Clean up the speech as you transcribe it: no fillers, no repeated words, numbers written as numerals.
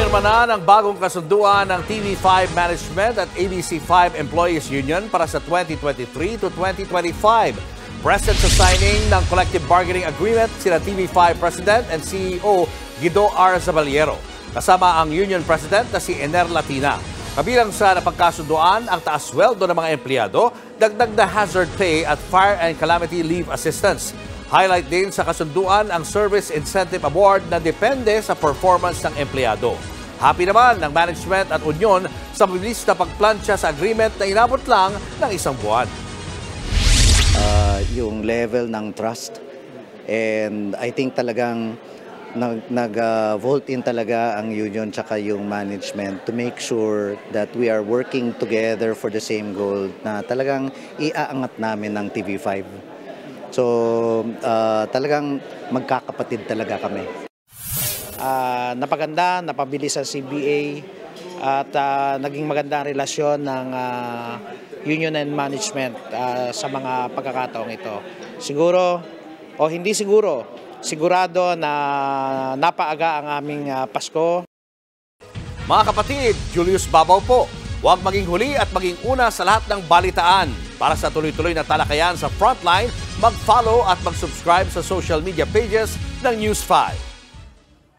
Pinirma na ng bagong kasunduan ng TV5 Management at ABC5 Employees Union para sa 2023 to 2025. Present sa signing ng Collective Bargaining Agreement sina TV5 President and CEO Guido R. Zabaliero. Kasama ang Union President na si Ener Latina. Kabilang sa napagkasunduan ang taas sweldo ng mga empleyado, dagdag na hazard pay at fire and calamity leave assistance. Highlight din sa kasunduan ang Service Incentive Award na depende sa performance ng empleyado. Happy naman ng management at union sa mabilis na pagplansya sa agreement na inabot lang ng isang buwan. Yung level ng trust, and I think talagang nag-vote in talaga ang union tsaka yung management to make sure that we are working together for the same goal na talagang iaangat namin ng TV5. So, talagang magkakapatid talaga kami. Napaganda, napabilis sa CBA at naging maganda ang relasyon ng union and management sa mga pagkakataong ito. Siguro o hindi siguro, sigurado na napaaga ang aming Pasko. Mga kapatid, Julius Babaw po. Huwag maging huli at maging una sa lahat ng balitaan. Para sa tuloy-tuloy na talakayan sa Frontline, mag-follow at mag-subscribe sa social media pages ng News 5.